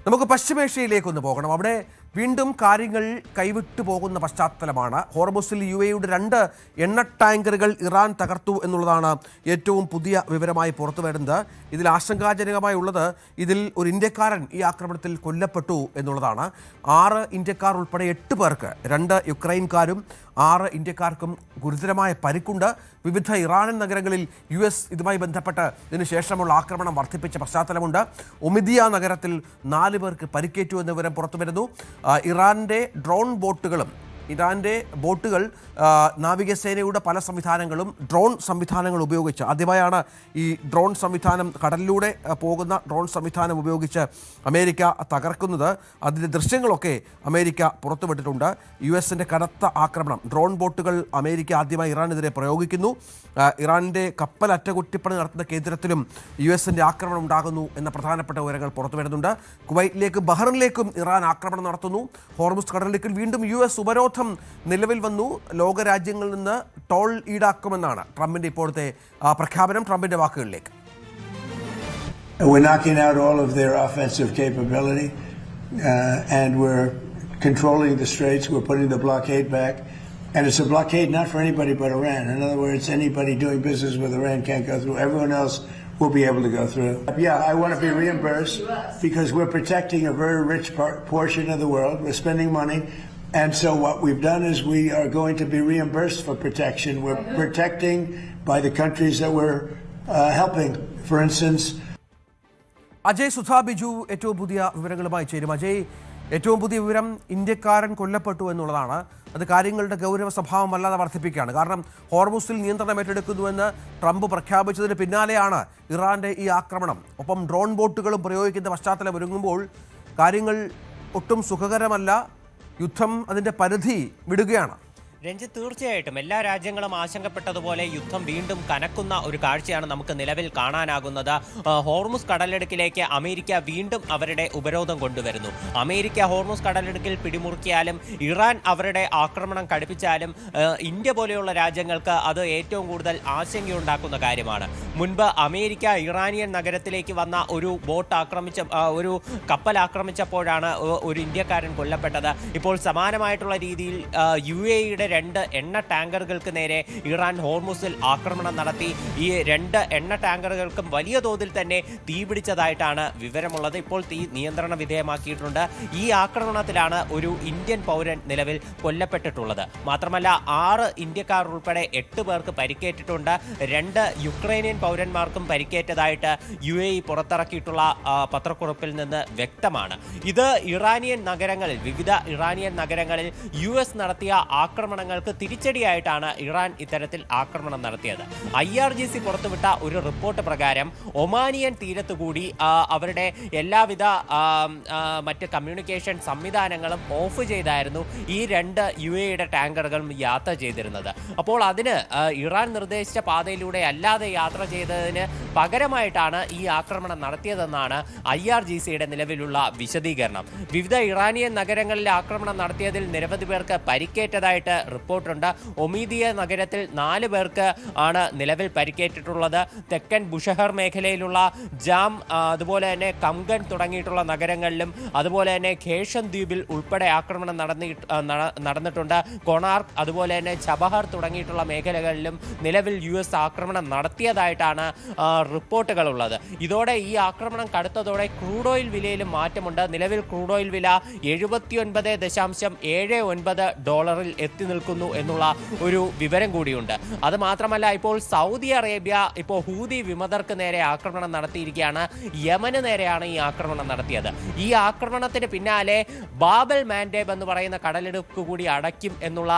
നമുക്ക് പശ്ചിമേഷ്യയിലേക്കൊന്ന് പോകണം. അവിടെ വീണ്ടും കാര്യങ്ങൾ കൈവിട്ടു പോകുന്ന പശ്ചാത്തലമാണ്. ഹോർമുസിൽ UAEയുടെ 2 എണ്ണ ടാങ്കറുകൾ ഇറാൻ തകർത്തു എന്നുള്ളതാണ് ഏറ്റവും പുതിയ വിവരമായി പുറത്തു വരുന്നത്. ഇതിൽ ആശങ്കാജനകമായി ഉള്ളത് ഇതിൽ ഒരു ഇന്ത്യക്കാരൻ ഈ ആക്രമണത്തിൽ കൊല്ലപ്പെട്ടു എന്നുള്ളതാണ്. 6 ഇന്ത്യക്കാർ ഉൾപ്പെടെ 8 പേർക്ക്, 2 യുക്രൈൻകാരും 6 ഇന്ത്യക്കാർക്കും ഗുരുതരമായ പരിക്കുണ്ട്. വിവിധ ഇറാനിയൻ നഗരങ്ങളിൽ US ഇതുമായി ബന്ധപ്പെട്ട് ഇതിനുശേഷമുള്ള ആക്രമണം വർദ്ധിപ്പിച്ച പശ്ചാത്തലമുണ്ട്. ഒമിദിയ നഗരത്തിൽ 4 പേർക്ക് പരിക്കേറ്റു എന്ന വിവരം പുറത്തുവരുന്നു. ഇറാന്റെ ബോട്ടുകൾ നാവികസേനയുടെ പല സംവിധാനങ്ങളും ഡ്രോൺ സംവിധാനങ്ങൾ ഉപയോഗിച്ച്, ആദ്യമായാണ് ഈ ഡ്രോൺ സംവിധാനം, കടലിലൂടെ പോകുന്ന ഡ്രോൺ സംവിധാനം ഉപയോഗിച്ച് അമേരിക്ക തകർക്കുന്നത്. അതിൻ്റെ ദൃശ്യങ്ങളൊക്കെ അമേരിക്ക പുറത്തുവിട്ടിട്ടുണ്ട്. US-ൻ്റെ കനത്ത ആക്രമണം, ഡ്രോൺ ബോട്ടുകൾ അമേരിക്ക ആദ്യമായി ഇറാനെതിരെ പ്രയോഗിക്കുന്നു. ഇറാനിൻ്റെ കപ്പൽ അറ്റകുറ്റപ്പണി നടത്തുന്ന കേന്ദ്രത്തിലും US-ൻ്റെ ആക്രമണം ഉണ്ടാകുന്നു എന്ന പ്രധാനപ്പെട്ട വിവരങ്ങൾ പുറത്തു വരുന്നുണ്ട്. കുവൈറ്റിലേക്കും ബഹ്റിനിലേക്കും ഇറാൻ ആക്രമണം നടത്തുന്നു. ഹോർമുസ് കടലിടുക്കിൽ വീണ്ടും US ഉപരോധം നിലവിൽ വന്നു. ലോകരാജ്യങ്ങളിൽ നിന്ന് ടോൾ ഈടാക്കുമെന്നാണ് ട്രംപിന്റെ ഇപ്പോഴത്തെ പ്രഖ്യാപനം. ട്രംപിന്റെ വാക്കുകളിലേക്ക്. We're knocking out all of their offensive capability and we're controlling the straits. We're putting the blockade back. And it's a blockade not for anybody but Iran. In other words, anybody doing business with Iran can't go through. Everyone else will be able to go through. Yeah, I want to be reimbursed because we're protecting a very rich portion of the world. We're spending money. And so what we've done is we are going to be reimbursed for protection. We're protecting by the countries that we're helping. For instance, Ajay Sudha Biju ഏറ്റവും പുതിയ വിവരങ്ങളുമായി ചേരും. അജയ്, ഏറ്റവും പുതിയ വിവരം ഇന്ത്യക്കാരൻ കൊല്ലപ്പെട്ടു എന്നുള്ളതാണ്. അത് കാര്യങ്ങളുടെ ഗൗരവ സ്വഭാവം വല്ലാതെ വർദ്ധിപ്പിക്കുകയാണ്. കാരണം ഹോർമുസിൽ നിയന്ത്രണം ഏറ്റെടുക്കുന്നുവെന്ന് ട്രംപ് പ്രഖ്യാപിച്ചതിന് പിന്നാലെയാണ് ഇറാന്റെ ഈ ആക്രമണം. ഒപ്പം ഡ്രോൺ ബോട്ടുകളും പ്രയോഗിക്കുന്ന പശ്ചാത്തലം ഒരുങ്ങുമ്പോൾ കാര്യങ്ങൾ ഒട്ടും സുഖകരമല്ല. യുദ്ധം അതിൻ്റെ പരിധി വിടുകയാണ്. രഞ്ജിത്ത്, തീർച്ചയായിട്ടും എല്ലാ രാജ്യങ്ങളും ആശങ്കപ്പെട്ടതുപോലെ യുദ്ധം വീണ്ടും കനക്കുന്ന ഒരു കാഴ്ചയാണ് നമുക്ക് നിലവിൽ കാണാനാകുന്നത്. ഹോർമുസ് കടലിടുക്കിലേക്ക് അമേരിക്ക വീണ്ടും അവരുടെ ഉപരോധം കൊണ്ടുവരുന്നു. അമേരിക്ക ഹോർമുസ് കടലിടുക്കിൽ പിടിമുറുക്കിയാലും ഇറാൻ അവരുടെ ആക്രമണം കടുപ്പിച്ചാലും ഇന്ത്യ പോലെയുള്ള രാജ്യങ്ങൾക്ക് അത് ഏറ്റവും കൂടുതൽ ആശങ്കയുണ്ടാക്കുന്ന കാര്യമാണ്. മുൻപ് അമേരിക്ക ഇറാനിയൻ നഗരത്തിലേക്ക് വന്ന ഒരു ഒരു കപ്പൽ ആക്രമിച്ചപ്പോഴാണ് ഒരു ഇന്ത്യക്കാരൻ കൊല്ലപ്പെട്ടത്. ഇപ്പോൾ സമാനമായിട്ടുള്ള രീതിയിൽ UAEയുടെ 2 എണ്ണ ടാങ്കറുകൾക്ക് നേരെ ഇറാൻ ഹോർമുസിൽ ആക്രമണം നടത്തി. ഈ 2 എണ്ണ ടാങ്കറുകൾക്കും വലിയ തോതിൽ തന്നെ തീപിടിച്ചതായിട്ടാണ് വിവരമുള്ളത്. ഇപ്പോൾ തീ നിയന്ത്രണ വിധേയമാക്കിയിട്ടുണ്ട്. ഈ ആക്രമണത്തിലാണ് ഒരു ഇന്ത്യൻ പൗരൻ നിലവിൽ കൊല്ലപ്പെട്ടിട്ടുള്ളത്. മാത്രമല്ല 6 ഇന്ത്യക്കാർ ഉൾപ്പെടെ 8 പേർക്ക് പരിക്കേറ്റിട്ടുണ്ട്. 2 യുക്രൈനിയൻ പൗരന്മാർക്കും പരിക്കേറ്റതായിട്ട് UAE പുറത്തിറക്കിയിട്ടുള്ള പത്രക്കുറിപ്പിൽ നിന്ന് വ്യക്തമാണ്. ഇത് വിവിധ ഇറാനിയൻ നഗരങ്ങളിൽ US നടത്തിയ ആക്രമണങ്ങൾക്ക് തിരിച്ചടിയായിട്ടാണ് ഇറാൻ ഇത്തരത്തിൽ ആക്രമണം നടത്തിയത്. IRGC പുറത്തുവിട്ട ഒരു റിപ്പോർട്ട് പ്രകാരം ഒമാനിയൻ തീരത്തുകൂടി അവരുടെ എല്ലാവിധ മറ്റ് കമ്മ്യൂണിക്കേഷൻ സംവിധാനങ്ങളും ഓഫ് ചെയ്തായിരുന്നു ഈ 2 UAEയുടെ ടാങ്കറുകളും യാത്ര ചെയ്തിരുന്നത്. അപ്പോൾ അതിന് ഇറാൻ നിർദ്ദേശിച്ച പാതയിലൂടെ അല്ലാതെ യാത്ര ചെയ്തതിന് പകരമായിട്ടാണ് ഈ ആക്രമണം നടത്തിയതെന്നാണ് IRGCയുടെ നിലവിലുള്ള വിശദീകരണം. വിവിധ ഇറാനിയൻ നഗരങ്ങളിൽ ആക്രമണം നടത്തിയതിൽ നിരവധി പേർക്ക് പരിക്കേറ്റതായിട്ട് റിപ്പോർട്ടുണ്ട്. ഒമീദിയ നഗരത്തിൽ 4 പേർക്ക് ആണ് നിലവിൽ പരിക്കേറ്റിട്ടുള്ളത്. തെക്കൻ ബുഷഹർ മേഖലയിലുള്ള ജാം, അതുപോലെ തന്നെ കംഗൻ തുടങ്ങിയിട്ടുള്ള നഗരങ്ങളിലും, അതുപോലെ തന്നെ ഖേഷൻ ദ്വീപിൽ ഉൾപ്പെടെ ആക്രമണം നടന്നിട്ടുണ്ട്. കൊണാർക്ക്, അതുപോലെ തന്നെ ചബഹർ തുടങ്ങിയിട്ടുള്ള മേഖലകളിലും നിലവിൽ US ആക്രമണം നടത്തിയതായിട്ടാണ് റിപ്പോർട്ടുകളുള്ളത്. ഇതോടെ ഈ ആക്രമണം കടുത്തതോടെ ക്രൂഡ് ഓയിൽ വിലയിലും മാറ്റമുണ്ട്. നിലവിൽ ക്രൂഡ് ഓയിൽ വില $79.79 എത്തി നിൽക്കുന്നു എന്നുള്ള ഒരു വിവരം കൂടിയുണ്ട്. അത് മാത്രമല്ല, ഇപ്പോൾ സൗദി അറേബ്യ ഹൂതി വിമതർക്ക് നേരെ ആക്രമണം നടത്തിയിരിക്കുകയാണ്. യമന് നേരെയാണ് ഈ ആക്രമണം നടത്തിയത്. ഈ ആക്രമണത്തിന് പിന്നാലെ ബാബൽ മാൻഡേബ് എന്ന് പറയുന്ന കടലിടുക്ക് കൂടി അടയ്ക്കും എന്നുള്ള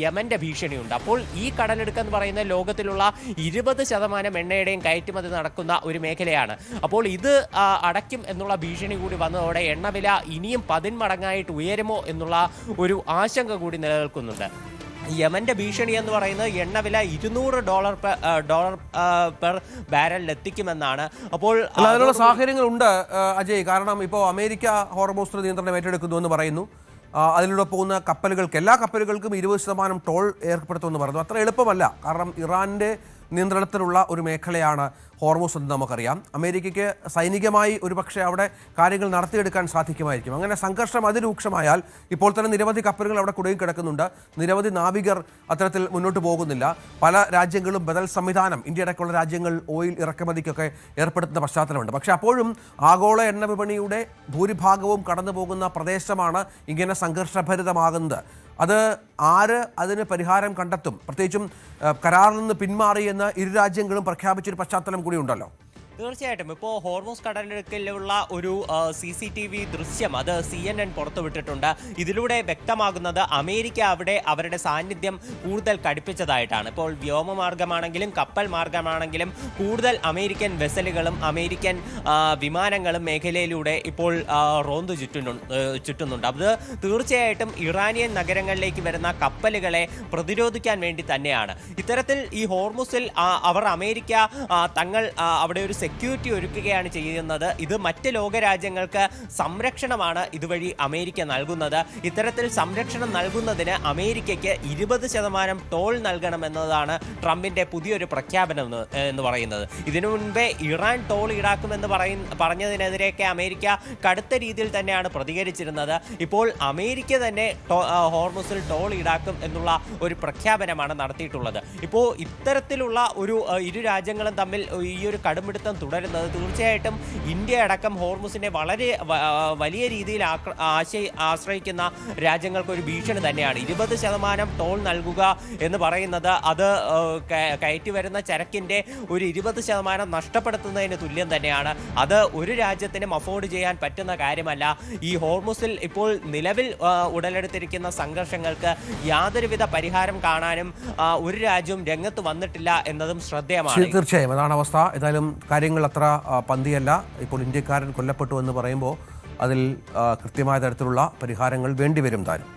യമന്റെ ഭീഷണിയുണ്ട്. അപ്പോൾ ഈ കടലിടുക്ക് എന്ന് പറയുന്ന ലോകത്തിലുള്ള 20% എണ്ണയുടെയും കയറ്റുമതി നടക്കുന്ന ഒരു മേഖലയാണ്. അപ്പോൾ ഇത് അടയ്ക്കും എന്നുള്ള ഭീഷണി കൂടി വന്നതോടെ എണ്ണവില ഇനിയും 10 മടങ്ങായിട്ട് ഉയരുമോ എന്നുള്ള ഒരു ആശങ്ക കൂടി നിലനിൽക്കുന്നുണ്ട്. യമന്റെ ഭീഷണി എന്ന് പറയുന്നത് എണ്ണവില $200 പെർ ബാരലിൽ എത്തിക്കുമെന്നാണ്. അപ്പോൾ അതിനുള്ള സാഹചര്യങ്ങളുണ്ട് അജയ്. കാരണം ഇപ്പോൾ അമേരിക്ക ഹോർമുസ് നിയന്ത്രണം ഏറ്റെടുക്കുന്നു എന്ന് പറയുന്നു. അതിലൂടെ പോകുന്ന കപ്പലുകൾക്ക്, എല്ലാ കപ്പലുകൾക്കും 20% ടോൾ ഏർപ്പെടുത്തുമെന്ന് പറഞ്ഞു. അത്ര എളുപ്പമല്ല. കാരണം ഇറാൻ്റെ നിയന്ത്രണത്തിലുള്ള ഒരു മേഖലയാണ് ഹോർമൂസ് എന്ന് നമുക്കറിയാം. അമേരിക്കയ്ക്ക് സൈനികമായി ഒരുപക്ഷെ അവിടെ കാര്യങ്ങൾ നടത്തിയെടുക്കാൻ സാധിക്കുമായിരിക്കും. അങ്ങനെ സംഘർഷം അതിരൂക്ഷമായാൽ ഇപ്പോൾ തന്നെ നിരവധി കപ്പലുകൾ അവിടെ കുടുങ്ങിക്കിടക്കുന്നുണ്ട്. നിരവധി നാവികർ അത്തരത്തിൽ മുന്നോട്ട് പോകുന്നില്ല. പല രാജ്യങ്ങളും ബദൽ സംവിധാനം, ഇന്ത്യ അടക്കമുള്ള രാജ്യങ്ങൾ ഓയിൽ ഇറക്കുമതിക്കൊക്കെ ഏർപ്പെടുത്തുന്ന പശ്ചാത്തലമുണ്ട്. പക്ഷേ അപ്പോഴും ആഗോള എണ്ണ വിപണിയുടെ ഭൂരിഭാഗവും കടന്നു പോകുന്ന പ്രദേശമാണ് ഇങ്ങനെ സംഘർഷഭരിതമാകുന്നത്. അത് ആര് അതിന് പരിഹാരം കണ്ടെത്തും? പ്രത്യേകിച്ചും കരാറിൽ നിന്ന് പിന്മാറി എന്ന് ഇരു രാജ്യങ്ങളും പ്രഖ്യാപിച്ചൊരു പശ്ചാത്തലം കൂടി ഉണ്ടല്ലോ. തീർച്ചയായിട്ടും ഇപ്പോൾ ഹോർമൂസ് കടലിടുക്കിലുള്ള ഒരു CCTV ദൃശ്യം അത് CNN പുറത്തുവിട്ടിട്ടുണ്ട്. ഇതിലൂടെ വ്യക്തമാകുന്നത് അമേരിക്ക അവിടെ അവരുടെ സാന്നിധ്യം കൂടുതൽ കടുപ്പിച്ചതായിട്ടാണ്. ഇപ്പോൾ വ്യോമമാർഗമാണെങ്കിലും കപ്പൽ മാർഗമാണെങ്കിലും കൂടുതൽ അമേരിക്കൻ വെസലുകളും അമേരിക്കൻ വിമാനങ്ങളും മേഖലയിലൂടെ ഇപ്പോൾ റോന്തു ചുറ്റുന്നുണ്ട്. അത് തീർച്ചയായിട്ടും ഇറാനിയൻ നഗരങ്ങളിലേക്ക് വരുന്ന കപ്പലുകളെ പ്രതിരോധിക്കാൻ വേണ്ടി തന്നെയാണ്. ഇത്തരത്തിൽ ഈ ഹോർമൂസിൽ അമേരിക്ക തങ്ങൾ അവിടെ ഒരു സെക്യൂരിറ്റി ഒരുക്കുകയാണ് ചെയ്യുന്നത്. ഇത് മറ്റ് ലോകരാജ്യങ്ങൾക്ക് സംരക്ഷണമാണ് ഇതുവഴി അമേരിക്ക നൽകുന്നത്. ഇത്തരത്തിൽ സംരക്ഷണം നൽകുന്നതിന് അമേരിക്കയ്ക്ക് 20% ടോൾ നൽകണമെന്നതാണ് ട്രംപിന്റെ പുതിയൊരു പ്രഖ്യാപനം എന്ന് പറയുന്നത്. ഇതിനു മുൻപേ ഇറാൻ ടോൾ ഈടാക്കുമെന്ന് പറഞ്ഞതിനെതിരെയൊക്കെ അമേരിക്ക കടുത്ത രീതിയിൽ തന്നെയാണ് പ്രതികരിച്ചിരുന്നത്. ഇപ്പോൾ അമേരിക്ക തന്നെ ഹോർമൂസിൽ ടോൾ ഈടാക്കും എന്നുള്ള ഒരു പ്രഖ്യാപനമാണ് നടത്തിയിട്ടുള്ളത്. ഇപ്പോൾ ഇത്തരത്തിലുള്ള ഒരു ഇരു രാജ്യങ്ങളും തമ്മിൽ ഈ ഒരു കടുംപിടുത്തം തുടരുന്നത് തീർച്ചയായിട്ടും ഇന്ത്യ അടക്കം ഹോർമൂസിനെ വളരെ വലിയ രീതിയിൽ ആശ്രയിക്കുന്ന രാജ്യങ്ങൾക്ക് ഒരു ഭീഷണി തന്നെയാണ്. 20% ടോൾ നൽകുക എന്ന് പറയുന്നത് അത് കയറ്റി വരുന്ന ചരക്കിൻ്റെ ഒരു 20% നഷ്ടപ്പെടുത്തുന്നതിന് തുല്യം തന്നെയാണ്. അത് ഒരു രാജ്യത്തിനും അഫോർഡ് ചെയ്യാൻ പറ്റുന്ന കാര്യമല്ല. ഈ ഹോർമൂസിൽ ഇപ്പോൾ നിലവിൽ ഉടലെടുത്തിരിക്കുന്ന സംഘർഷങ്ങൾക്ക് യാതൊരുവിധ പരിഹാരം കാണാനും ഒരു രാജ്യവും രംഗത്ത് വന്നിട്ടില്ല എന്നതും ശ്രദ്ധേയമാണ്. തീർച്ചയായും അതാണ് അവസ്ഥ. ഏതായാലും കാര്യങ്ങൾ അത്ര പന്തിയല്ല. ഇപ്പോൾ ഇന്ത്യക്കാരൻ കൊല്ലപ്പെട്ടു എന്ന് പറയുമ്പോൾ അതിൽ കൃത്യമായ തരത്തിലുള്ള പരിഹാരങ്ങൾ വേണ്ടിവരും താനും.